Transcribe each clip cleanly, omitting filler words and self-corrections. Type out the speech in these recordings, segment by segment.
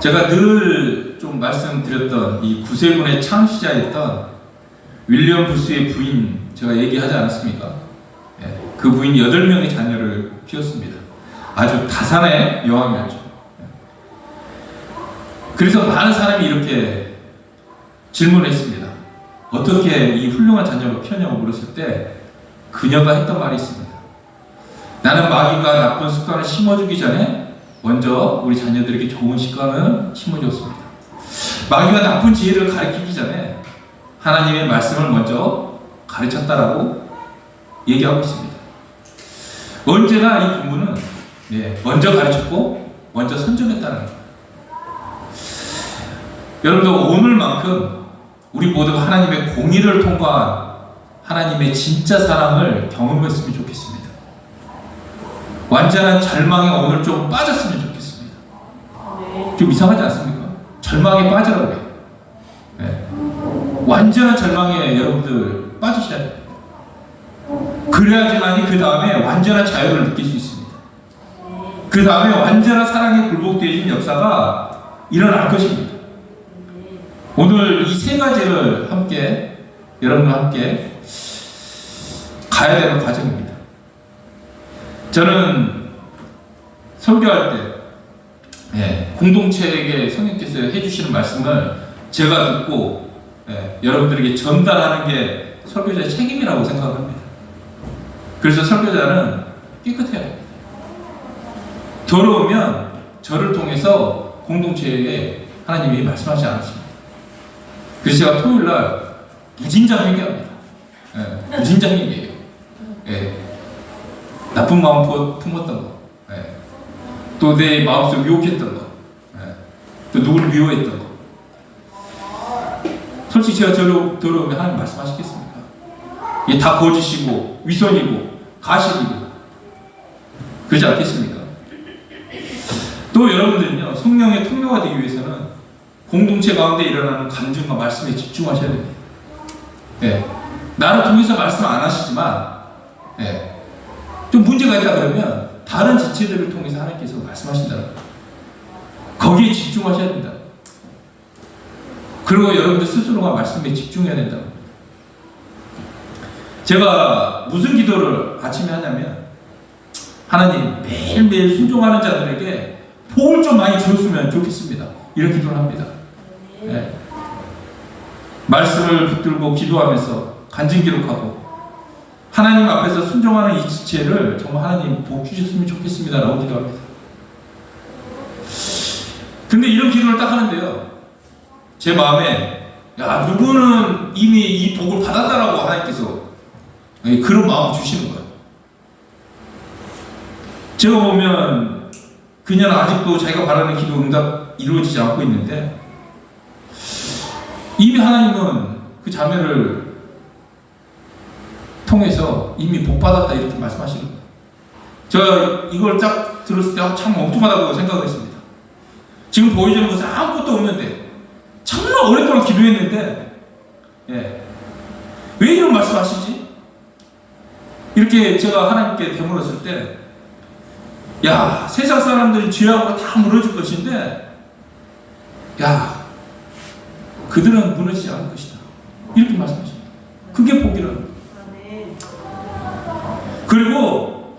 제가 늘 좀 말씀드렸던 이 구세군의 창시자였던 윌리엄 부스의 부인 제가 얘기하지 않았습니까? 예, 그 부인이 8명의 자녀를 키웠습니다. 아주 다산의 여왕이었죠. 그래서 많은 사람이 이렇게 질문했습니다. 어떻게 이 훌륭한 자녀가 키웠냐고 물었을 때 그녀가 했던 말이 있습니다. 나는 마귀가 나쁜 습관을 심어주기 전에 먼저 우리 자녀들에게 좋은 습관을 심어주었습니다. 마귀가 나쁜 지혜를 가르치기 전에 하나님의 말씀을 먼저 가르쳤다라고 얘기하고 있습니다. 언제나 이 부분은 먼저 가르쳤고 먼저 선정했다는 거예요. 여러분들 오늘만큼 우리 모두가 하나님의 공의를 통과한 하나님의 진짜 사랑을 경험했으면 좋겠습니다. 완전한 절망에 오늘 좀 빠졌으면 좋겠습니다. 좀 이상하지 않습니까? 절망에 빠지라고 그래요. 네. 완전한 절망에 여러분들 빠지셔야 됩니다. 그래야지만이 그 다음에 완전한 자유를 느낄 수 있습니다. 그 다음에 완전한 사랑에 굴복되어진 역사가 일어날 것입니다. 오늘 이 세 가지를 함께 여러분과 함께 가야 되는 과정입니다. 저는 설교할 때 공동체에게 성령께서 해주시는 말씀을 제가 듣고 여러분들에게 전달하는 게 설교자의 책임이라고 생각합니다. 그래서 설교자는 깨끗해야 됩니다. 더러우면 저를 통해서 공동체에게 하나님이 말씀하지 않았습니다. 그래서 제가 토요일날 무진장 회개합니다. 무진장 회개예요. 나쁜 마음 품었던 거, 또 내 마음속 유혹했던 거, 또 누구를 미워했던 거. 솔직히 제가 저로 들어오면 하나님 말씀하시겠습니까? 이게 다 거짓이고 위선이고 가식이고 그러지 않겠습니까? 또 여러분들은요, 성령의 통로가 되기 위해서는 공동체 가운데 일어나는 간증과 말씀에 집중하셔야 됩니다. 나를 통해서 말씀 안 하시지만 좀 문제가 있다 그러면 다른 지체들을 통해서 하나님께서 말씀하신다는 거예요. 거기에 집중하셔야 된다. 그리고 여러분들 스스로가 말씀에 집중해야 된다. 제가 무슨 기도를 아침에 하냐면 하나님 매일매일 순종하는 자들에게 복을 좀 많이 주었으면 좋겠습니다. 이런 기도를 합니다. 말씀을 붙들고 기도하면서 간증 기록하고 하나님 앞에서 순종하는 이 지체를 정말 하나님 복 주셨으면 좋겠습니다 라고 기도합니다. 근데 이런 기도를 딱 하는데요, 제 마음에 야, 누구는 이미 이 복을 받았다라고 하나님께서 그런 마음을 주시는 거예요. 제가 보면 그녀는 아직도 자기가 바라는 기도 응답 이루어지지 않고 있는데 이미 하나님은 그 자매를 통해서 이미 복받았다 이렇게 말씀하시는 거예요. 제가 이걸 딱 들었을 때 참 엉뚱하다고 생각을 했습니다. 지금 보여주는 것은 아무것도 없는데 정말 오랫동안 기도했는데 왜 이런 말씀하시지? 이렇게 제가 하나님께 되물었을 때 야, 세상 사람들이 죄악으로 다 무너질 것인데 야, 그들은 무너지지 않을 것이다 이렇게 말씀하십니다. 그게 복이라는 거예요. 그리고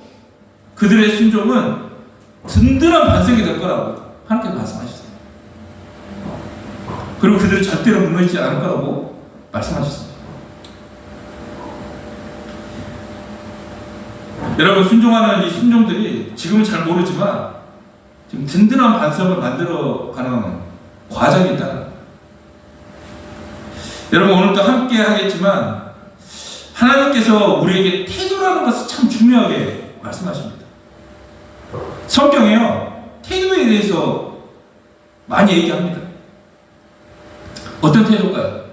그들의 순종은 든든한 반석이 될 거라고 하나님께서 말씀하셨어요. 그리고 그들은 절대로 무너지지 않을 거라고 말씀하셨습니다. 여러분, 순종하는 이 순종들이 지금은 잘 모르지만 지금 든든한 반석을 만들어가는 과정이 있다는 거예요. 여러분, 오늘도 함께 하겠지만 하나님께서 우리에게 태도라는 것을 참 중요하게 말씀하십니다. 성경에요, 태도에 대해서 많이 얘기합니다. 어떤 태도일까요?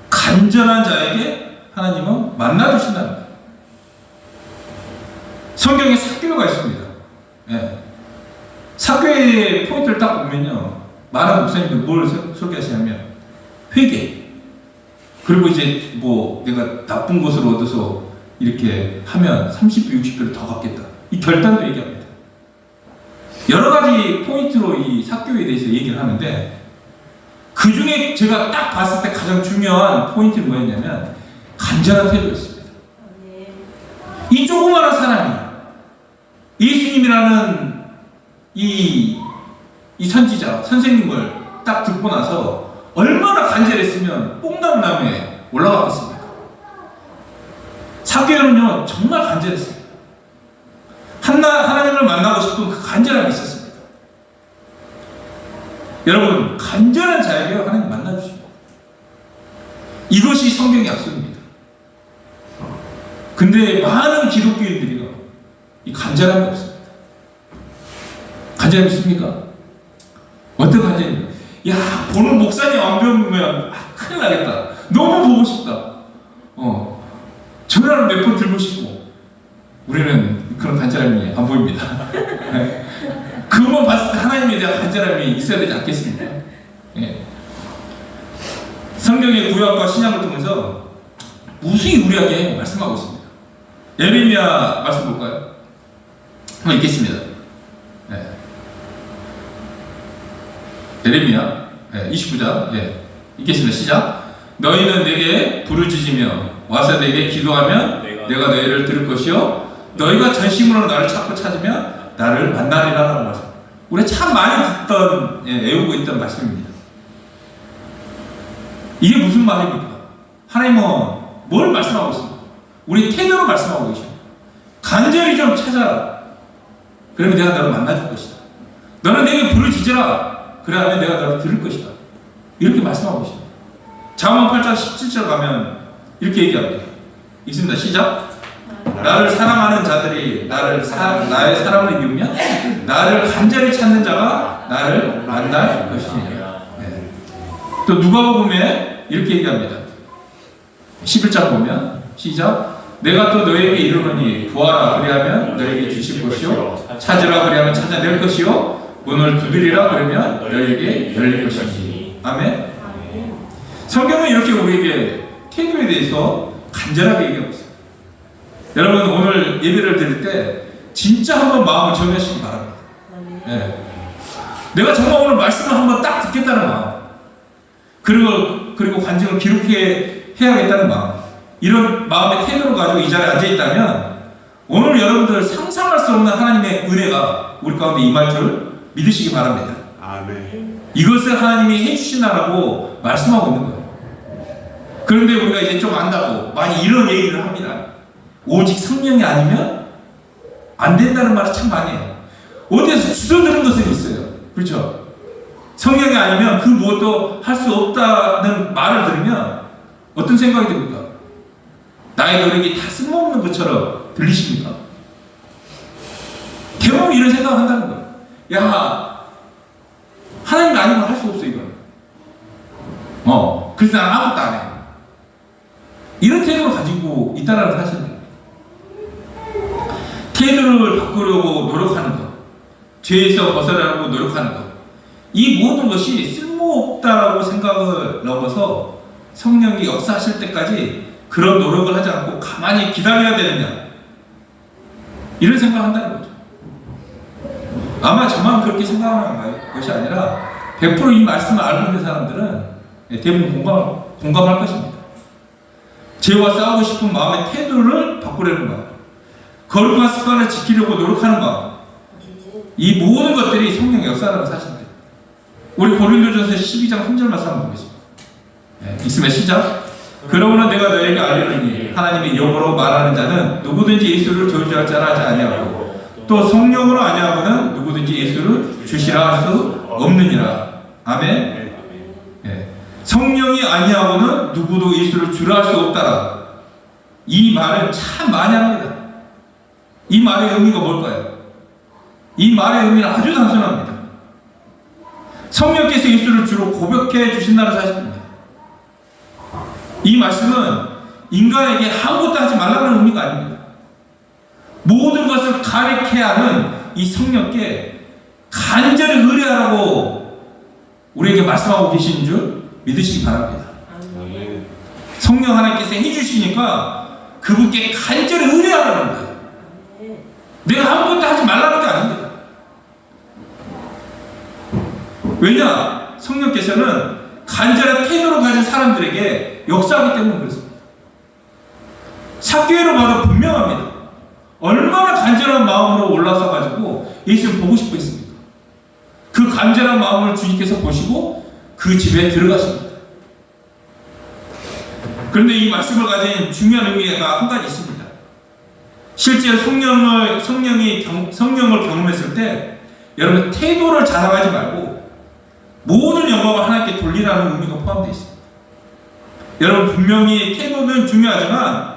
간절한 자에게 하나님은 만나주신다는 거예요. 성경에 삭개오가 있습니다. 삭개오의 포인트를 딱 보면요, 많은 목사님들 뭘 설계하시냐면 회개, 그리고 이제 뭐 내가 나쁜 것을 얻어서 이렇게 하면 30배, 60배를 더 갚겠다. 이 결단도 얘기합니다. 여러 가지 포인트로 이 삭개오의 태도에 대해서 얘기를 하는데, 그 중에 제가 딱 봤을 때 가장 중요한 포인트는 뭐였냐면 간절한 태도였습니다. 이 조그마한 사람이 예수님이라는 이 선지자, 선생님을 딱 듣고 나서 얼마나 간절했으면 뽕나무나무에 올라갔겠습니까? 삭개오는요 정말 간절했어요. 하나님을 만나고 싶은 그 간절함이 있었습니다. 여러분, 간절한 자에게 하나님 만나주십니다. 이것이 성경의 약속입니다. 근데 많은 기독교인들이요 이 간절함이 없습니다. 간절함이 있습니까? 어떤 간절함입니까? 야, 오늘 목사님 안 배우면 큰일 나겠다. 너무 보고 싶다. 전화를 몇 번 들고 싶고. 우리는 그런 간절함이 안 보입니다. 그것만 봤을 때 하나님에 대한 간절함이 있어야 되지 않겠습니까? 예. 성경의 구약과 신약을 통해서 무수히 우리에게 말씀하고 있습니다. 예레미야 말씀 볼까요? 한번 읽겠습니다. 예. 예레미야 29장 읽겠습니다. 시작. 너희는 내게 부르짖으며 와서 내게 기도하면 내가 너희를 들을 것이요 너희가 전심으로 나를 찾고 찾으면 나를 만나리라라고 말씀. 우리 참 많이 듣던 애우고 있던 말씀입니다. 이게 무슨 말입니까? 하나님은 뭘 말씀하고 있습니까? 우리 태도로 말씀하고 계십니다. 간절히 좀 찾아라. 그러면 내가 너를 만나줄 것이다. 너는 내게 부르짖으라. 그러면 내가 너를 들을 것이다. 이렇게 말씀하고 계십니다. 잠언 8장 17절 가면 이렇게 얘기합니다. 읽습니다. 시작. 나를 사랑하는 자들이 나의 사랑을 이루며 나를 간절히 찾는 자가 나를 만날 것이니라. 네. 또 누가복음에 이렇게 얘기합니다. 11장 보면 시작. 내가 또 너에게 이르노니 구하라 그리하면 너에게 주실 것이요 찾으라 그리하면 찾아낼 것이요 문을 두드리라 그러면 너에게 열릴 것이니. 아멘. 성경은 이렇게 우리에게 태도에 대해서 간절하게 얘기하고 있습니다. 여러분, 오늘 예배를 드릴 때 진짜 한번 마음을 정하시기 바랍니다. 네. 내가 정말 오늘 말씀을 한번 딱 듣겠다는 마음, 그리고 간증을 기록해야겠다는 마음, 이런 마음의 태도를 가지고 이 자리에 앉아 있다면 오늘 여러분들 상상할 수 없는 하나님의 은혜가 우리 가운데 임할 줄 믿으시기 바랍니다. 아멘. 이것을 하나님이 해주시나라고 말씀하고 있는 거예요. 그런데 우리가 이제 좀 안다고 많이 이런 얘기를 합니다. 오직 성령이 아니면 안 된다는 말을 참 많이 해요. 어디에서 주워 들은 것은 있어요. 그렇죠? 성령이 아니면 그 무엇도 할 수 없다는 말을 들으면 어떤 생각이 듭니까? 나의 노력이 다 쓸모없는 것처럼 들리십니까? 대부분 이런 생각을 한다는 거예요. 야, 하나님이 아니면 할 수 없어, 이건. 그래서 난 아무것도 안 해. 이런 태도를 가지고 있다는 사실입니다. 태도를 바꾸려고 노력하는 것, 죄에서 벗어나려고 노력하는 것, 이 모든 것이 쓸모없다라고 생각을 넘어서 성령이 역사하실 때까지 그런 노력을 하지 않고 가만히 기다려야 되느냐, 이런 생각을 한다는 거죠. 아마 저만 그렇게 생각하는 것이 아니라 100% 이 말씀을 알고 있는 사람들은 대부분 공감할 것입니다. 죄와 싸우고 싶은 마음의 태도를 바꾸려는 마음, 거룩한 습관을 지키려고 노력하는 마음, 이 모든 것들이 성령의 역사라는 사실입니다. 우리 고린도전서 12장 3절 말씀 한번 보겠습니다. 있으면 시작. 그러므로 내가 너에게 알리노니 하나님의 영으로 말하는 자는 누구든지 예수를 저주할 자라 하지 아니하고 또 성령으로 아니하고는 누구든지 예수를 주시라 할 수 없느니라. 아멘. 성령이 아니하고는 누구도 예수를 주라 할 수 없다라. 이 말은 참 많이 합니다. 이 말의 의미가 뭘까요? 이 말의 의미는 아주 단순합니다. 성령께서 예수를 주로 고백해 주신다는 사실입니다. 이 말씀은 인간에게 아무것도 하지 말라는 의미가 아닙니다. 모든 것을 가리켜야 하는 이 성령께 간절히 의뢰하라고 우리에게 말씀하고 계시는 줄 믿으시기 바랍니다. 성령 하나님께서 해주시니까 그분께 간절히 의뢰하라는 거예요. 내가 아무것도 하지 말라는 게 아닙니다. 왜냐? 성령께서는 간절한 태도를 가진 사람들에게 역사하기 때문에 그렇습니다. 삭개오를 봐도 분명합니다. 얼마나 간절한 마음으로 올라서 가지고 예수를 보고 싶어 했습니까? 그 간절한 마음을 주님께서 보시고 그 집에 들어가십니다. 그런데 이 말씀을 가진 중요한 의미가 한 가지 있습니다. 실제 성령을 경험했을 때 여러분 태도를 자랑하지 말고 모든 영광을 하나님께 돌리라는 의미가 포함되어 있습니다. 여러분 분명히 태도는 중요하지만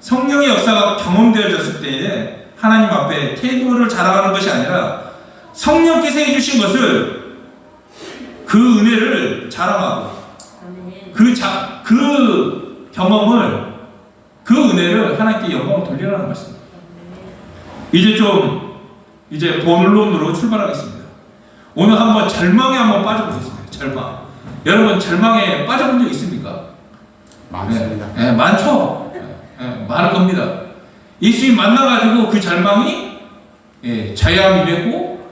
성령의 역사가 경험되어졌을 때에 하나님 앞에 태도를 자랑하는 것이 아니라 성령께서 해주신 것을 그 은혜를 자랑하고 그 경험을 그 은혜를 하나님께 영광을 돌리라는 말씀입니다. 이제 본론으로 출발하겠습니다. 오늘 한번 절망에 한번 빠져보겠습니다. 절망. 여러분 절망에 빠져본 적 있습니까? 많습니다. 네, 많죠. 많을 겁니다. 예수님 만나가지고 그 절망이 자유함이 되고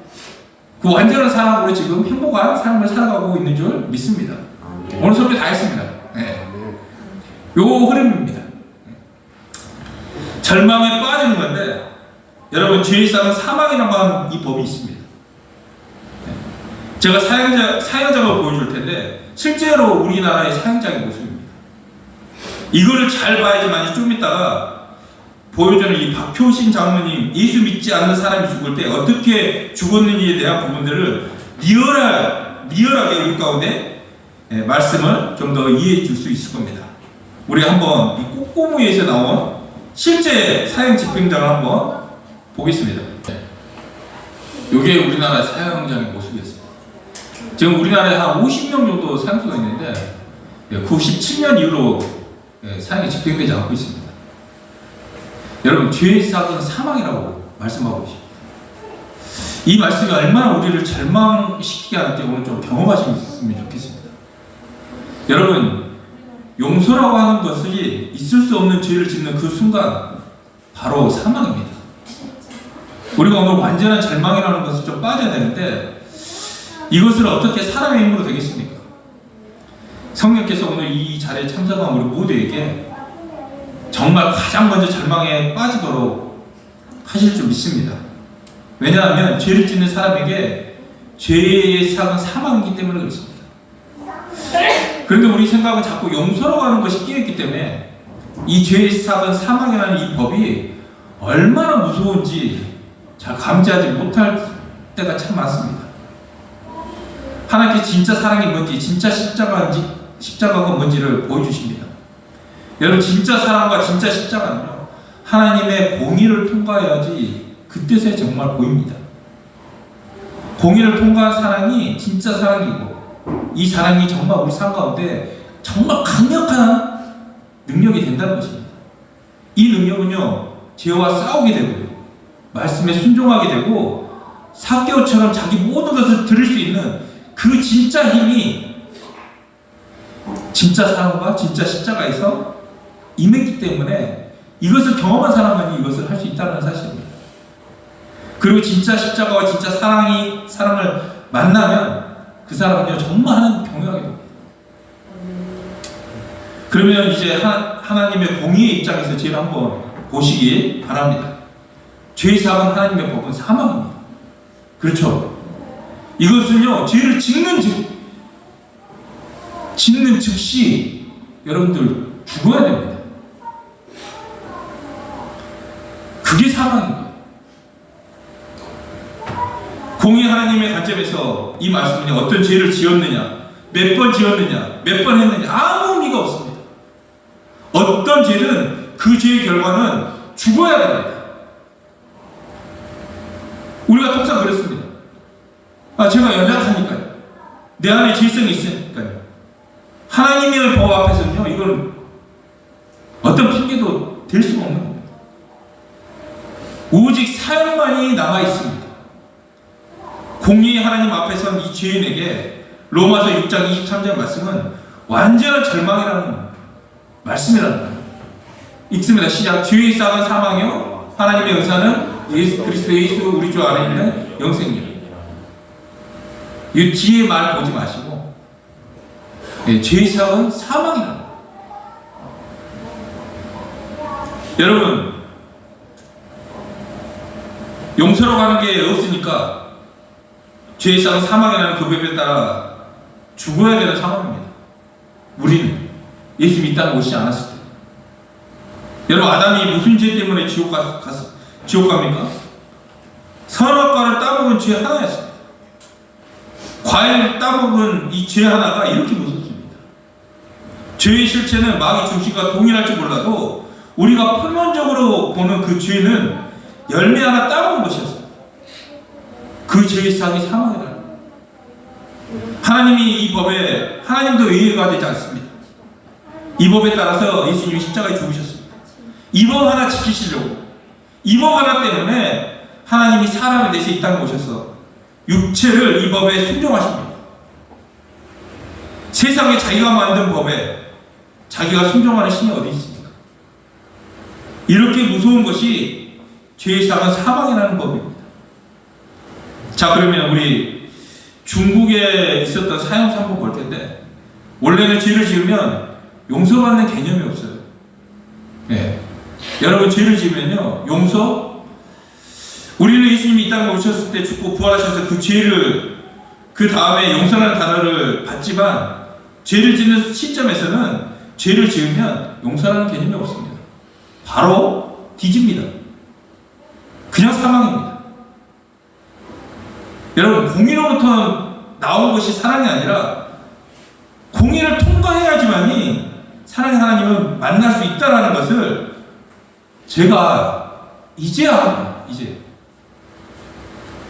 그 완전한 사랑으로 지금 행복한 삶을 살아가고 있는 줄 믿습니다. 오늘 설교 다 했습니다. 요 흐름입니다. 절망에 빠지는 건데 여러분 죄의 싹은 사망이라고 하는 이 법이 있습니다. 제가 사형작을 보여줄 텐데 실제로 우리나라의 사형장의 모습입니다. 이거를 잘 봐야지만 좀 이따가 보여주는 이 박효신 장로님 예수 믿지 않는 사람이 죽을 때 어떻게 죽었는지에 대한 부분들을 리얼하게 우리 가운데 말씀을 좀 더 이해해 줄 수 있을 겁니다. 우리 한번 이 꼬꼬무에서 나온 실제 사형 집행장을 한번 보겠습니다. 이게 우리나라 사형장의 모습이었습니다. 지금 우리나라에 한 50명 정도 사형수가 있는데 97년 이후로 사형이 집행되지 않고 있습니다. 여러분 죄의 삭은 사망이라고 말씀하고 계십니다. 이 말씀이 얼마나 우리를 절망시키게 하는지 오늘 좀 경험하시면 좋겠습니다. 여러분 용서라고 하는 것이 있을 수 없는 죄를 짓는 그 순간 바로 사망입니다. 우리가 오늘 완전한 절망이라는 것을 좀 빠져야 되는데 이것을 어떻게 사람의 힘으로 되겠습니까? 성령께서 오늘 이 자리에 참석한 우리 모두에게 정말 가장 먼저 절망에 빠지도록 하실 줄 믿습니다. 왜냐하면 죄를 짓는 사람에게 죄의 삭은 사망이기 때문에 그렇습니다. 그런데 우리 생각은 자꾸 용서라고 하는 것이 끼어있기 때문에 이 죄의 삭은 사망이라는 이 법이 얼마나 무서운지 잘 감지하지 못할 때가 참 많습니다. 하나님께 진짜 사랑이 뭔지, 진짜 십자가가 뭔지를 보여주십니다. 여러분 진짜 사랑과 진짜 십자가는요 하나님의 공의를 통과해야지 그 뜻에 정말 보입니다. 공의를 통과한 사랑이 진짜 사랑이고 이 사랑이 정말 우리 삶 가운데 정말 강력한 능력이 된다는 것입니다. 이 능력은요 죄와 싸우게 되고요 말씀에 순종하게 되고 삭개오처럼 자기 모든 것을 들을 수 있는 그 진짜 힘이 진짜 사랑과 진짜 십자가에서 임했기 때문에 이것을 경험한 사람만이 이것을 할 수 있다는 사실입니다. 그리고 진짜 십자가와 진짜 사랑을 만나면 그 사람은요 정말 하나님 경외하게 됩니다. 그러면 이제 하나님의 공의의 입장에서 죄를 한번 보시기 바랍니다. 죄의 삭은 하나님의 법은 사망입니다. 그렇죠? 이것은요 죄를 짓는 즉시 여러분들 죽어야 됩니다. 그게 사망입니다. 공의 하나님의 관점에서 이 말씀은 어떤 죄를 지었느냐, 몇 번 지었느냐, 몇 번 했느냐 아무 의미가 없습니다. 어떤 죄든 그 죄의 결과는 죽어야 됩니다. 우리가 통상 그렇습니다. 제가 연약하니까요. 내 안에 죄성이 있으니까요. 하나님의 법 앞에서는요 이건 어떤 핑계도 될 수가 없는 겁니다. 오직 사형만이 남아 있습니다. 공의의 하나님 앞에 선 이 죄인에게 로마서 6장 23절 말씀은 완전한 절망이라는 말씀이라는 거예요. 읽습니다. 시작. 죄의 삭은 사망이요 하나님의 의사는 예수 그리스도 예수 우리 주 안에 있는 영생이라. 이 뒤에 말 보지 마시고, 예, 죄의 삭은 사망이라는 거예요. 여러분, 용서라고 하는 게 없으니까 죄의 삭은 사망이라는 그 법에 따라 죽어야 되는 상황입니다. 우리는 예수님이 이 땅에 오시지 않았을 때, 여러분, 아담이 무슨 죄 때문에 지옥 갑니까? 선악과를 따먹은 죄 하나였습니다. 과일 따먹은 이 죄 하나가 이렇게 무섭습니다. 죄의 실체는 마귀 중심과 동일할지 몰라도 우리가 표면적으로 보는 그 죄는 열매 하나 따먹은 것이었어요. 그 죄의 삭이 사망이라는 거예요. 하나님이 이 법에, 하나님도 의의가 되지 않습니다. 이 법에 따라서 예수님이 십자가에 죽으셨습니다. 이 법 하나 지키시려고, 이 법 하나 때문에 하나님이 사람에 대해서 이 땅에 오셔서 육체를 이 법에 순종하십니다. 세상에 자기가 만든 법에 자기가 순종하는 신이 어디 있습니까? 이렇게 무서운 것이 죄의 삭은 사망이라는 법입니다. 자, 그러면 우리 중국에 있었던 사형수 한번 볼 텐데, 원래는 죄를 지으면 용서받는 개념이 없어요. 예. 여러분, 죄를 지으면요, 우리는 예수님이 이 땅에 오셨을 때 죽고 부활하셔서 그 죄를, 그 다음에 용서라는 단어를 받지만, 죄를 짓는 시점에서는 죄를 지으면 용서라는 개념이 없습니다. 바로 뒤집니다. 그냥 사망입니다. 여러분, 공의로부터 나온 것이 사랑이 아니라 공의를 통과해야지만이 사랑의 하나님을 만날 수 있다는 것을 제가 이제야 합니다. 이제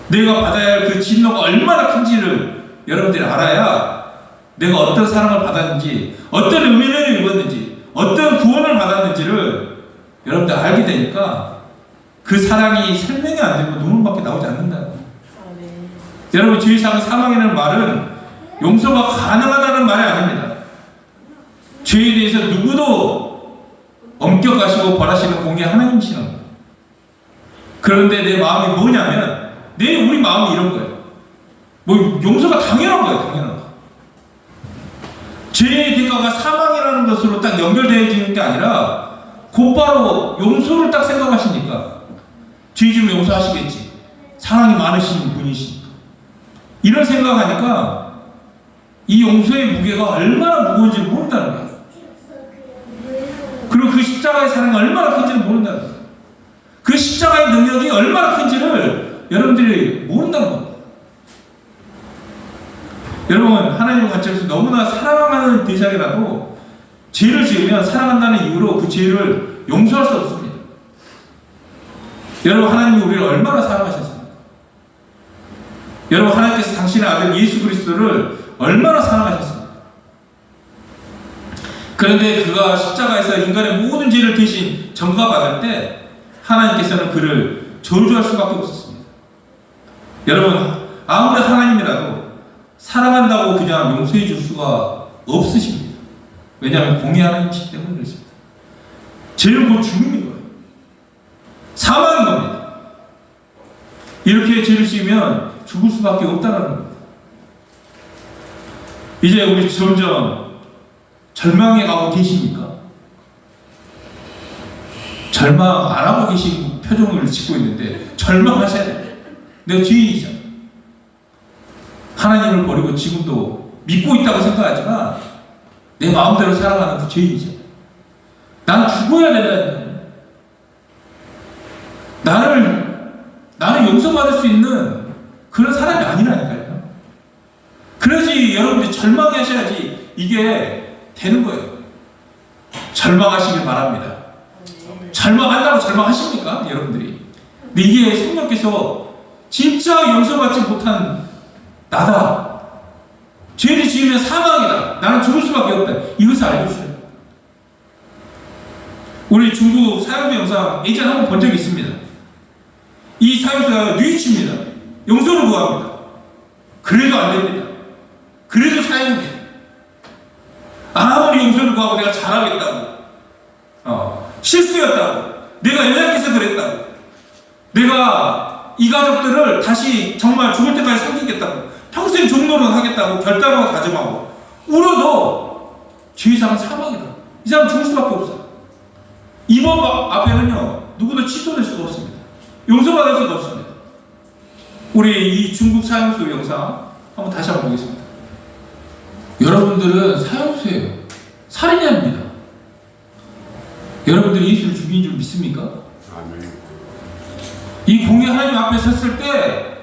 내가 받아야 할 그 진노가 얼마나 큰지를 여러분들이 알아야 내가 어떤 사랑을 받았는지, 어떤 의미를 입었는지, 어떤 구원을 받았는지를 여러분들 알게 되니까 그 사랑이 설명이 안 되고 눈물밖에 나오지 않는다는 거예요. 여러분, 죄의 삭은 사망이라는 말은 용서가 가능하다는 말이 아닙니다. 죄에 대해서 누구도 엄격하시고 벌하시는 공의 하나님이시는 거예요. 그런데 내 마음이 뭐냐면, 우리 마음이 이런 거예요. 뭐 용서가 당연한 거예요. 당연한 거. 죄의 대가가 사망이라는 것으로 딱 연결되어지는 게 아니라 곧바로 용서를 딱 생각하시니까, 죄 지으면 용서하시겠지, 사랑이 많으신 분이시니까, 이런 생각하니까 이 용서의 무게가 얼마나 무거운지 모른다는 거예요. 그리고 그 십자가의 사랑이 얼마나 큰지를 모른다는 거예요. 그 십자가의 능력이 얼마나 큰지를 여러분들이 모른다는 겁니다. 여러분, 하나님의 관점에서 너무나 사랑하는 대상이라도 죄를 지으면 사랑한다는 이유로 그 죄를 용서할 수 없습니다. 여러분, 하나님이 우리를 얼마나 사랑하셨습니까? 여러분, 하나님께서 당신의 아들 예수 그리스도를 얼마나 사랑하셨습니까? 그런데 그가 십자가에서 인간의 모든 죄를 대신 전가받을 때 하나님께서는 그를 저주할 수밖에 없었습니다. 여러분, 아무리 하나님이라도 사랑한다고 그냥 용서해 줄 수가 없으십니다. 왜냐하면 공의 하나님이시기 때문에 그렇습니다. 죄는 곧 죽음인 거예요. 사망인 겁니다. 이렇게 죄를 지으면 죽을 수밖에 없다는 겁니다. 이제 우리 점점 절망에 가고 계십니까? 절망 안 하고 계신 표정을 짓고 있는데 절망하셔야 돼요. 내가 죄인이잖아. 하나님을 버리고 지금도 믿고 있다고 생각하지만 내 마음대로 살아가는 그 죄인이잖아. 난 죽어야 된다니까요. 나는 용서받을 수 있는 그런 사람이 아니라니까요. 그래야지 여러분들이 절망하셔야지 이게 되는 거예요. 절망하시길 바랍니다. 절망한다고 절망하십니까? 여러분들이. 근데 이게 성령께서 진짜 용서받지 못한 나다, 죄를 지으면 사망이다, 나는 죽을 수밖에 없다, 이것을 알려주셔요. 우리 중국 사형수 영상 예전에 한번 본 적이 있습니다. 이 사형수가 뉘우칩니다. 용서를 구합니다. 그래도 안 됩니다. 그래도 사형이에요. 아무리 용서를 구하고 내가 잘하겠다고, 실수였다고, 내가 연약해서 그랬다고, 내가 이 가족들을 다시 정말 죽을 때까지 섬기겠다고 평생 종로를 하겠다고 결단하고 다짐하고 울어도 죄상은 사망이다. 이 사람 죽을 수밖에 없어요. 이 법 앞에는요 누구도 취소될 수가 없습니다. 용서받을 수가 없습니다. 우리 이 중국 사형수 영상 한번 다시 한번 보겠습니다. 여러분들은 사형수예요. 살인이 아닙니다. 여러분들이 예수를 죽인 줄 믿습니까? 아멘. 이 공의 하나님 앞에 섰을 때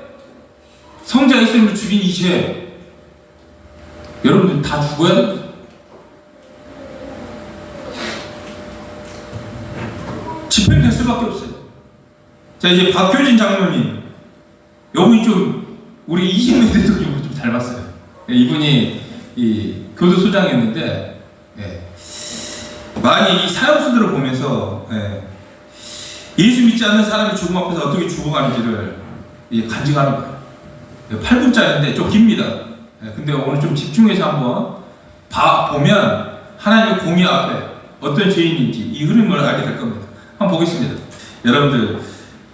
성자 예수님을 죽인 이 죄, 여러분들 다 죽어야 됩니다. 집행될 수밖에 없어요. 자, 이제 박효진 장로님, 이분이 좀 우리 이신명 대통령을 좀 닮았어요. 이분이 이 교도소장이었는데, 많이 이 사형수들을 보면서 예수 믿지 않는 사람이 죽음 앞에서 어떻게 죽어가는지를 간증하는 거예요. 8분짜리인데 좀 깁니다. 근데 오늘 좀 집중해서 한번 보면 하나님의 공의 앞에 어떤 죄인인지 이 흐름을 알게 될 겁니다. 한번 보겠습니다. 여러분들,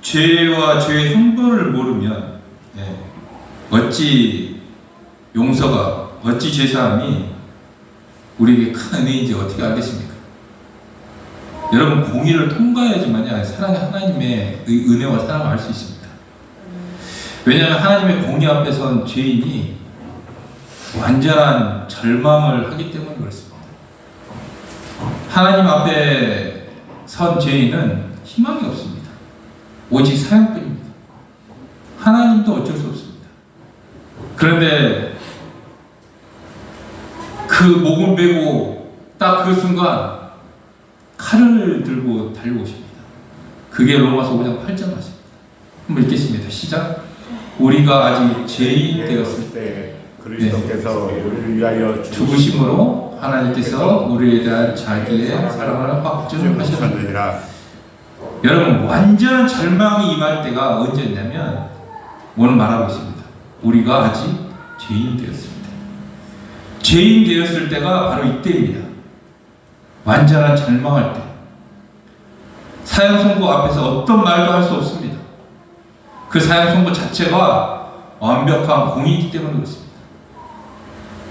죄와 죄의 형벌을 모르면 어찌 용서가, 어찌 죄사함이 우리에게 큰 은혜인지 어떻게 알겠습니까? 여러분, 공의를 통과해야지만이 사랑의 하나님의 은혜와 사랑을 알 수 있습니다. 왜냐하면 하나님의 공의 앞에 선 죄인이 완전한 절망을 하기 때문에 그렇습니다. 하나님 앞에 선 죄인은 희망이 없습니다. 오직 사형뿐입니다. 하나님도 어쩔 수 없습니다. 그런데 그 목을 베고 딱 그 순간 칼을 들고 달려오십니다. 그게 로마서 5장 8절 말씀입니다. 한번 읽겠습니다. 시작. 우리가 아직 죄인 되었을 때 그리스도께서 우리를 위하여 죽으심으로 하나님께서 우리에 대한 자기의 사랑을 확증하셨느니라. 여러분, 완전한 절망이 임할 때가 언제였냐면 오늘 말하고 있습니다. 우리가 아직 죄인 되었습니다. 죄인 되었을 때가 바로 이때입니다. 완전한 절망할 때. 사형 선고 앞에서 어떤 말도 할 수 없습니다. 그 사형 선고 자체가 완벽한 공의이기 때문에 그렇습니다.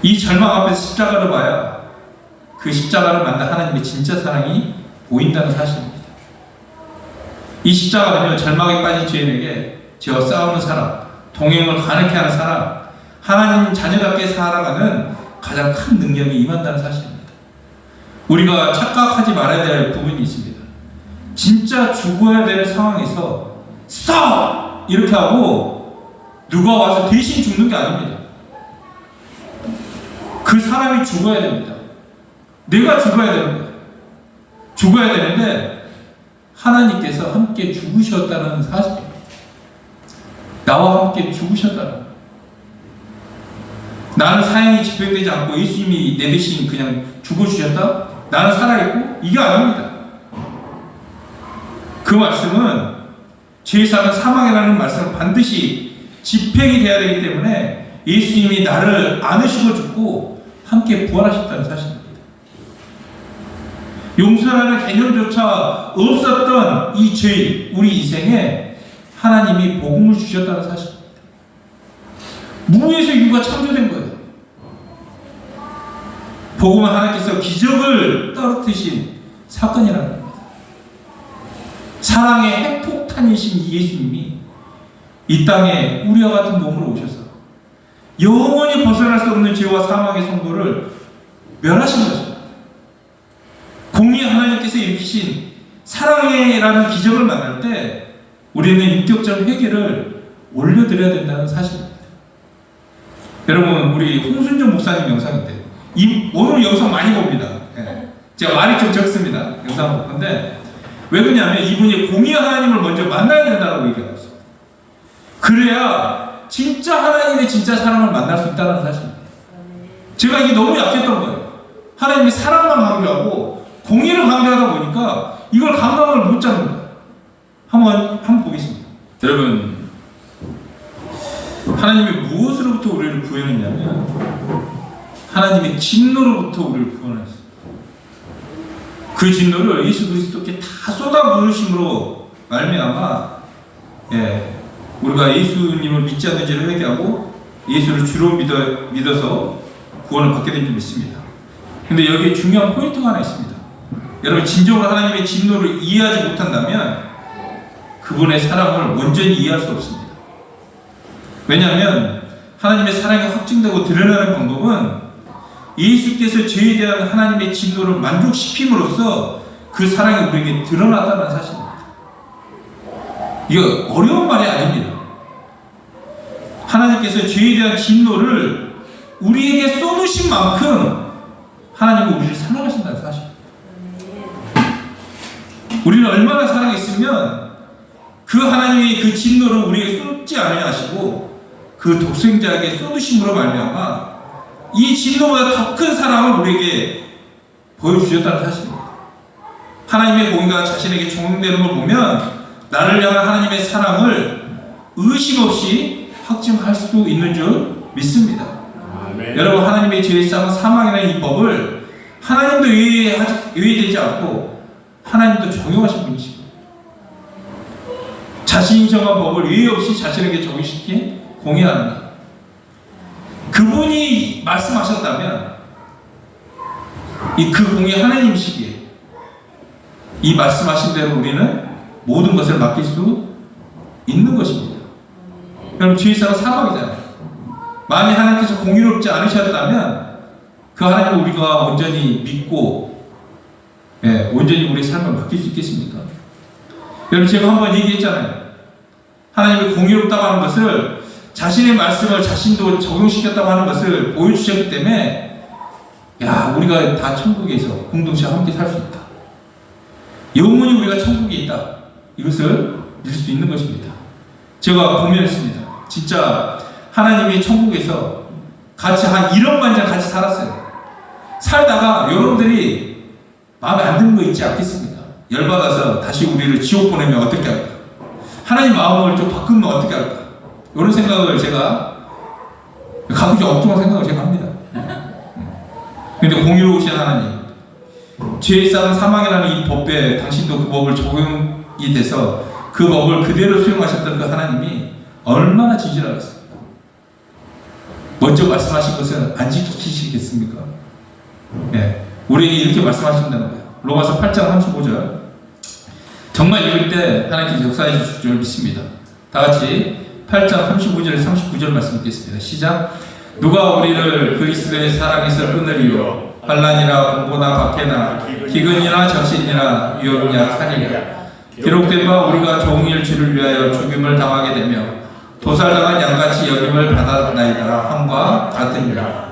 이 절망 앞에서 십자가를 봐야 그 십자가를 만난 하나님의 진짜 사랑이 보인다는 사실입니다. 이 십자가는요, 절망에 빠진 죄인에게 죄와 싸우는 사람, 동행을 가능케 하는 사람, 하나님 자녀답게 살아가는 가장 큰 능력이 임한다는 사실입니다. 우리가 착각하지 말아야 될 부분이 있습니다. 진짜 죽어야 되는 상황에서 스톱! 이렇게 하고 누가 와서 대신 죽는 게 아닙니다. 그 사람이 죽어야 됩니다. 내가 죽어야 됩니다. 죽어야 되는데 하나님께서 함께 죽으셨다는 사실입니다. 나와 함께 죽으셨다는 거예요. 나는 사형이 집행되지 않고 예수님이 내 대신 그냥 죽어주셨다? 나는 살아있고? 이게 아닙니다. 그 말씀은 죄사는 사망이라는 말씀은 반드시 집행이 돼야 되기 때문에 예수님이 나를 안으시고 죽고 함께 부활하셨다는 사실입니다. 용서라는 개념조차 없었던 이 죄인, 우리 인생에 하나님이 복음을 주셨다는 사실입니다. 무에서 유가 창조된 거예요. 복음은 하나님께서 기적을 떨어뜨리신 사건이라는 겁니다. 사랑의 핵폭탄이신 예수님이 이 땅에 우리와 같은 몸으로 오셔서 영원히 벗어날 수 없는 죄와 사망의 선고를 멸하신 것입니다. 공의 하나님께서 일으키신 사랑이라는 기적을 만날 때 우리는 인격적 회개를 올려드려야 된다는 사실입니다. 여러분, 우리 홍순정 목사님 영상인데 오늘 영상 많이 봅니다. 제가 말이 좀 적습니다. 영상 볼 건데 왜 그러냐면 이분이 공의 하나님을 먼저 만나야 된다고 얘기하고 있어요. 그래야 진짜 하나님의 진짜 사랑을 만날 수 있다는 사실입니다. 제가 이게 너무 약했던 거예요. 하나님이 사랑만 강조하고 공의를 강조하다 보니까 이걸 감각을 못 잡는 거예요. 한번 보겠습니다. 여러분, 하나님이 무엇으로부터 우리를 구원했냐면 하나님의 진노로부터 우리를 구원했어요. 그 진노를 예수 그리스도께 다 쏟아부으심으로 말미암아 우리가 예수님을 믿지 않는 죄를 회개하고 예수를 주로 믿어서 구원을 받게 된 줄 믿습니다. 근데 여기에 중요한 포인트가 하나 있습니다. 여러분, 진정으로 하나님의 진노를 이해하지 못한다면 그분의 사랑을 온전히 이해할 수 없습니다. 왜냐하면 하나님의 사랑이 확증되고 드러나는 방법은 예수께서 죄에 대한 하나님의 진노를 만족시킴으로써 그 사랑이 우리에게 드러났다는 사실입니다. 이거 어려운 말이 아닙니다. 하나님께서 죄에 대한 진노를 우리에게 쏟으신 만큼 하나님은 우리를 사랑하신다는 사실. 우리를 얼마나 사랑했으면 그 하나님의 그 진노를 우리에게 쏟지 않으려 하시고 그 독생자에게 쏟으심으로 말미암아 이 진노보다 더 큰 사랑을 우리에게 보여주셨다는 사실입니다. 하나님의 공의가 자신에게 적용되는 걸 보면 나를 향한 하나님의 사랑을 의심 없이 확증할 수 있는 줄 믿습니다. 아멘. 여러분, 하나님의 죄의 쌍 사망이라는 이 법을 하나님도 외회되지 않고 하나님도 적용하신 분이십니다. 자신이 정한 법을 외회 없이 자신에게 적용시킨 공의 하나님. 그분이 말씀하셨다면 그 공의 하나님이시기에 이 말씀하신 대로 우리는 모든 것을 맡길 수 있는 것입니다. 그럼 죄의 쌍은 사망이잖아요. 만약 하나님께서 공의롭지 않으셨다면 그 하나님을 우리가 온전히 믿고 온전히 우리의 삶을 맡길 수 있겠습니까? 여러분, 제가 한번 얘기했잖아요. 하나님이 공의롭다고 하는 것을 자신의 말씀을 자신도 적용시켰다고 하는 것을 보여주셨기 때문에 우리가 다 천국에서 공동체와 함께 살 수 있다. 영원히 우리가 천국에 있다. 이것을 믿을 수 있는 것입니다. 제가 고민했습니다. 진짜 하나님이 천국에서 같이 한 1억 만장 같이 살았어요. 살다가 여러분들이 마음에 안 드는 거 있지 않겠습니까? 열받아서 다시 우리를 지옥 보내면 어떻게 할까? 하나님 마음을 좀 바꾸면 어떻게 할까? 이런 생각을 제가 가끔씩 엉뚱한 생각을 제가 합니다. 근데 공의로우신 하나님, 죄의 쌍은 사망이라는 이 법에 당신도 그 법을 적용이 돼서 그 법을 그대로 수용하셨던 그 하나님이 얼마나 진실하겠습니까? 먼저 말씀하신 것을 안 지키시겠습니까? 우리에게 이렇게 말씀하신다는 거예요. 로마서 8장 35절. 정말 읽을 때 하나님께서 역사해 주실 줄 믿습니다. 다 같이 8장 35절 39절 말씀 읽겠습니다. 시작. 누가 우리를 그리스도의 사랑에서 끊으리요? 환난이나 공고나 박해나 기근이나 적신이나 위험이나 칼이라. 기록된 바 우리가 종일 주를 위하여 죽임을 당하게 되며 도살당한 양같이 여김을 받았나이다 함과 같으니라.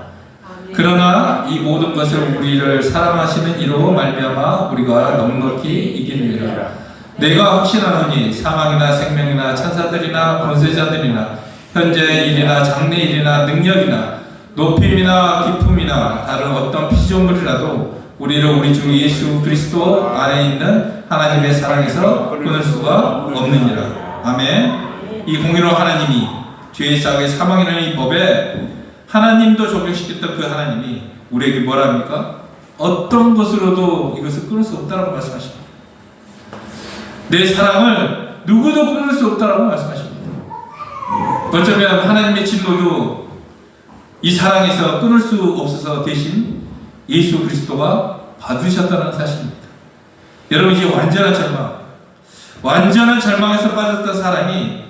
그러나 이 모든 것을 우리를 사랑하시는 이로 말미암아 우리가 넉넉히 이기느니라. 내가 확신하노니 사망이나 생명이나 천사들이나 권세자들이나 현재의 일이나 장래 일이나 능력이나 높임이나 깊음이나 다른 어떤 피조물이라도 우리를 우리 주 예수 그리스도 안에 있는 하나님의 사랑에서 끊을 수가 없느니라. 아멘. 이 공의로운 하나님이 죄의 쌍의 사망이라는 이 법에 하나님도 적용시켰던 그 하나님이 우리에게 뭐랍니까? 어떤 것으로도 이것을 끊을 수 없다라고 말씀하십니다. 내 사랑을 누구도 끊을 수 없다라고 말씀하십니다. 어쩌면 하나님의 진노도 이 사랑에서 끊을 수 없어서 대신 예수 그리스도가 받으셨다는 사실입니다. 여러분, 이제 완전한 절망에서 빠졌던 사람이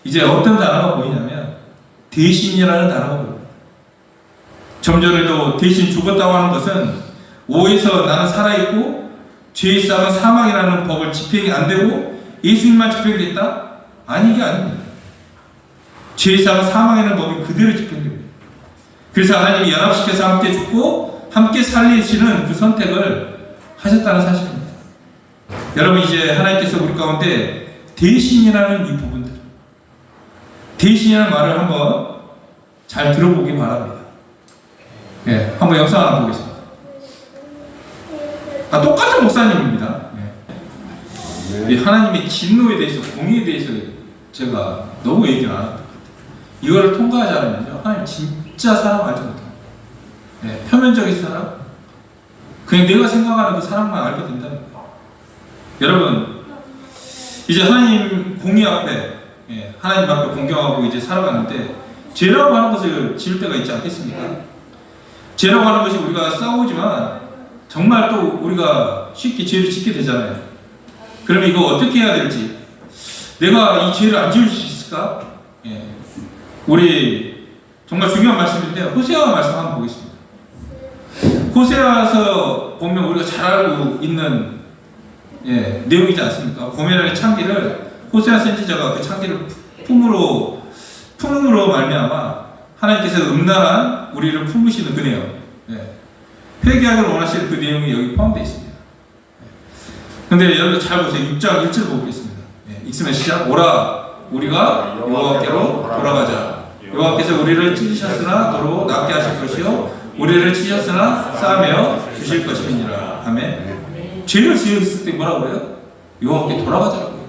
이제 어떤 단어가 보이냐면 대신이라는 단어가 보입니다. 좀 전에도 대신 죽었다고 하는 것은 오해서 나는 살아있고 죄의 쌍은 사망이라는 법을 집행이 안 되고 예수님만 집행됐다? 아니, 이게 아닙니다. 죄의 쌍은 사망이라는 법이 그대로 집행됩니다. 그래서 하나님이 연합시켜서 함께 죽고 함께 살리시는 그 선택을 하셨다는 사실입니다. 여러분, 이제 하나님께서 우리 가운데 대신이라는 이 부분들, 대신이라는 말을 한번 잘 들어보기 바랍니다. 한번 영상 하나 보겠습니다. 똑같은 목사님입니다. 이 하나님의 진노에 대해서, 공의에 대해서 제가 너무 얘기를 안 합니다. 이거를 통과하지 않으면요, 하나님 진짜 사랑 알지 못합니다. 표면적인 사랑, 그냥 내가 생각하는 그 사랑만 알게 된다는 거예요. 여러분, 이제 하나님 공의 앞에, 하나님 앞에 공경하고 이제 살아가는데 죄라고 하는 것을 지을 때가 있지 않겠습니까? 죄라고 하는 것이 우리가 싸우지만 정말 또 우리가 쉽게 죄를 짓게 되잖아요. 그러면 이거 어떻게 해야 될지, 내가 이 죄를 안 지을 수 있을까? 예. 우리 정말 중요한 말씀인데 호세아 말씀 한번 보겠습니다. 호세아서 보면 우리가 잘 알고 있는 내용이지 않습니까? 고멜란의 창기를 호세아 선지자가 그 창기를 품음으로 말미암아 하나님께서 음란한 우리를 품으시는 그 내용, 회개하기를 원하시는 그 내용이 여기 포함되어 있습니다. 그런데 여러분 잘 보세요. 6장 1절 보겠습니다. 읽으면 시작. 오라 우리가 여호와께로 돌아가자. 여호와께서 우리를 찢으셨으나 도로 낫게 하실 것이요 우리를 찢으셨으나 싸매어 주실 것임이니라. 아멘. 죄를 지었을 때 뭐라고 그래요? 여호와께 돌아가자라고요.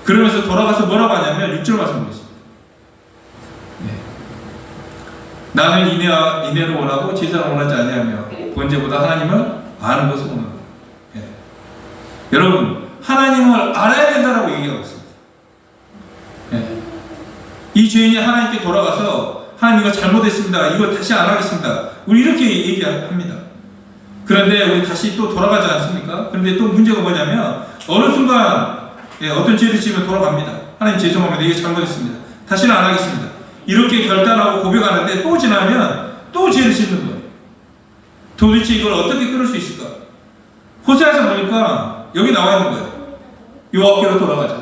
그러면서 돌아가서 뭐라고 하냐면 6절 말씀 보겠습니다. 나는 인애를 원하고 제사를 원하지 아니하며 번제보다 하나님을 아는 것을 원한다. 여러분 하나님을 알아야 된다라고 얘기하고 있습니다. 이 죄인이 하나님께 돌아가서 하나님 이거 잘못했습니다. 이거 다시 안 하겠습니다. 우리 이렇게 얘기합니다. 그런데 우리 다시 또 돌아가지 않습니까? 그런데 또 문제가 뭐냐면 어느 순간 어떤 죄를 지으면 돌아갑니다. 하나님 죄송합니다. 이거 잘못했습니다. 다시는 안 하겠습니다. 이렇게 결단하고 고백하는데 또 지나면 또 죄를 짓는 거예요. 도대체 이걸 어떻게 끊을 수 있을까? 호세아서 보니까 여기 나와 있는 거예요. 여호와께로 돌아가자.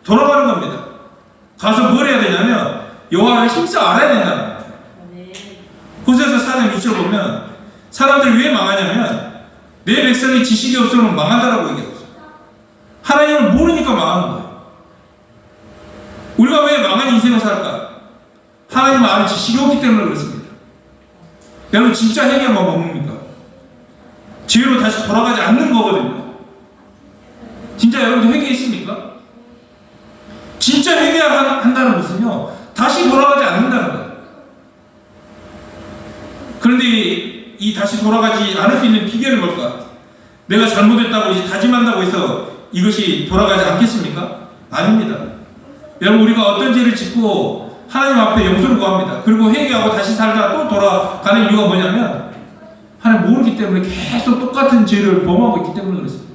돌아가는 겁니다. 가서 뭘 해야 되냐면 여호와를 힘써 알아야 된다는 거예요. 호세아서 4장 6절 보면 사람들이 왜 망하냐면 내 백성이 지식이 없으면 망한다라고 얘기하고 있어요. 하나님을 모르니까 망하는 거예요. 우리가 왜 망한 인생을 살까? 하나님을 아는 지식이 없기 때문에 그렇습니다. 여러분 진짜 회개하면 뭡니까? 죄로 다시 돌아가지 않는 거거든요. 진짜 여러분들 회개했습니까? 진짜 회개한다는 것은요 다시 돌아가지 않는다는 거예요. 그런데 이 다시 돌아가지 않을 수 있는 비결이 뭘까? 내가 잘못했다고 이제 다짐한다고 해서 이것이 돌아가지 않겠습니까? 아닙니다. 여러분 우리가 어떤 죄를 짓고 하나님 앞에 용서를 구합니다. 그리고 회개하고 다시 살다가 또 돌아가는 이유가 뭐냐면 하나님 모르기 때문에 계속 똑같은 죄를 범하고 있기 때문에 그렇습니다.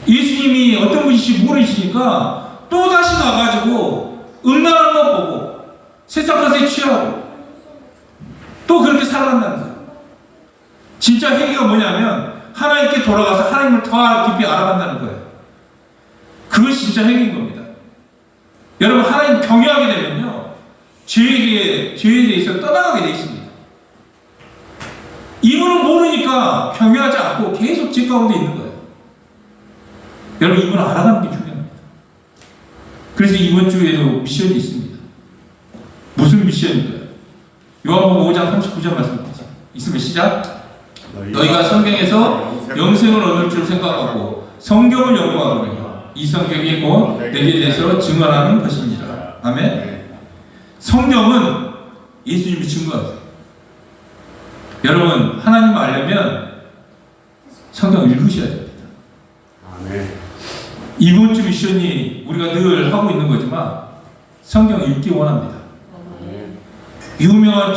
예수님이 어떤 분이신지 모르시니까 또 다시 가가지고 음란한 것 보고 세상 것에 취하고 또 그렇게 살아간다는 거예요. 진짜 회개가 뭐냐면 하나님께 돌아가서 하나님을 더 깊이 알아간다는 거예요. 그것이 진짜 회개인 겁니다. 여러분 하나님 경외하게 되면요 죄에 대해서 떠나가게 되어 있습니다. 이분을 모르니까 경외하지 않고 계속 죄 가운데 있는 거예요. 여러분 이분을 알아가는 게 중요합니다. 그래서 이번 주에도 미션이 있습니다. 무슨 미션인가요? 요한복음 5장 39절 말씀 있으면 시작. 너희가 성경에서 영생을 얻을 줄 생각하고 성경을 연구하거든요. 이 성경이 곧 내게 대해서 증언하는 것입니다. 아멘. 성경은 예수님이 증거하세요. 여러분 하나님을 알려면 성경을 읽으셔야 됩니다. 아멘. 이번 주 미션이 우리가 늘 하고 있는 거지만 성경을 읽기 원합니다. 유명한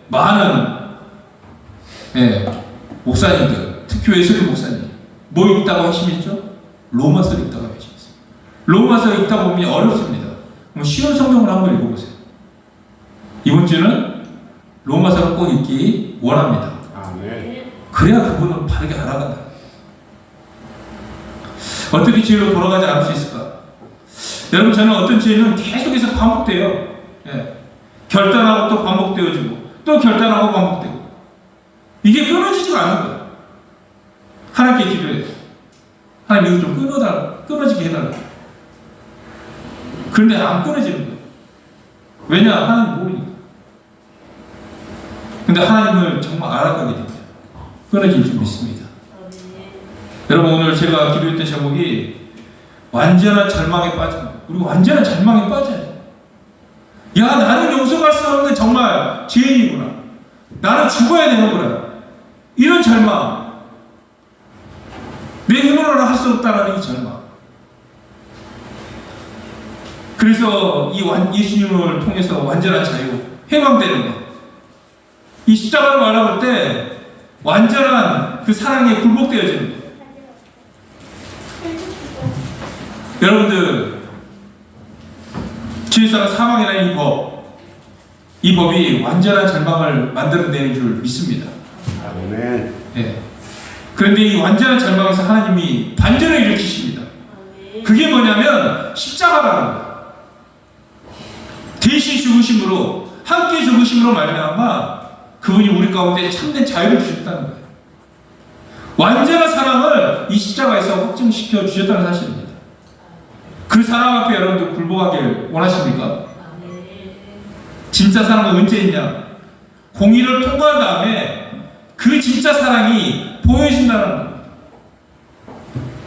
많은 목사님들, 특히 웨슬리 목사님 뭐 읽다고 하시겠죠? 로마서를 읽다고 하시겠어요. 로마서 읽다 보면 어렵습니다. 그럼 쉬운 성경을 한번 읽어보세요. 이번 주는 로마서를 꼭 읽기 원합니다. 아멘. 그래야 그분은 바르게 알아간다. 어떻게 죄로 돌아가지 않을 수 있을까? 여러분 저는 어떤 죄는 계속해서 반복돼요. 결단하고 또 반복되어지고 또 결단하고 반복되고 이게 끊어지지가 않는 거예요. 하나님께 기도해요. 하나님 이거 좀 끊어지게 해달라. 그런데 안 끊어지는 거예요. 왜냐? 하나님 모르니까. 근데 하나님을 정말 알아가게 됩니다. 끊어질 줄 믿습니다. 여러분 오늘 제가 기도했던 제목이 완전한 절망에 빠진 거예요. 그리고 완전한 절망에 빠져야 돼요. 야 나는 용서할 수 없는 정말 죄인이구나. 나는 죽어야 되는구나. 이런 절망. 내 힘으로는 할 수 없다는 이 절망. 그래서 예수님을 통해서 완전한 자유, 해방되는 것. 이 십자가를 바라볼 때 완전한 그 사랑에 굴복되어지는 것. 여러분들, 죄사가 사망이라는 이 법이 완전한 절망을 만들어내는 줄 믿습니다. 아멘. 예. 그런데 이 완전한 절망에서 하나님이 반전을 일으키십니다. 그게 뭐냐면 십자가라는 거예요. 대신 죽으심으로, 함께 죽으심으로 말미암아 그분이 우리 가운데 참된 자유를 주셨다는 거예요. 완전한 사랑을 이 십자가에서 확증시켜 주셨다는 사실입니다. 그 사랑 앞에 여러분들 굴복하길 원하십니까? 진짜 사랑은 언제 있냐? 공의를 통과한 다음에 그 진짜 사랑이 보여진다는 겁니다.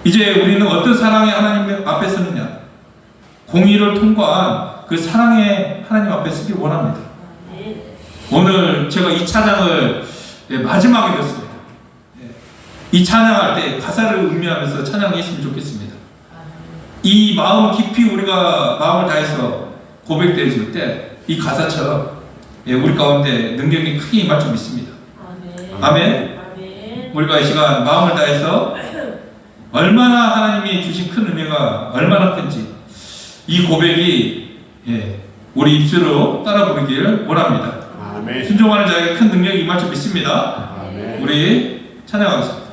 이제 우리는 어떤 사랑의 하나님 앞에 서느냐? 공의를 통과한 그 사랑의 하나님 앞에 서길 원합니다. 오늘 제가 이 찬양을 마지막에 듣습니다. 이 찬양할 때 가사를 음미하면서 찬양했으면 좋겠습니다. 이 마음 깊이 우리가 마음을 다해서 고백되어질 때 이 가사처럼 우리 가운데 능력이 크게 임할 줄 믿습니다. 아멘. 우리가 이 시간 마음을 다해서 얼마나 하나님이 주신 큰 은혜가 얼마나 큰지 이 고백이 우리 입술로 따라 부르기를 원합니다. 아멘. 순종하는 자에게 큰 능력이 임할 줄 믿습니다. 아멘. 우리 찬양하겠습니다.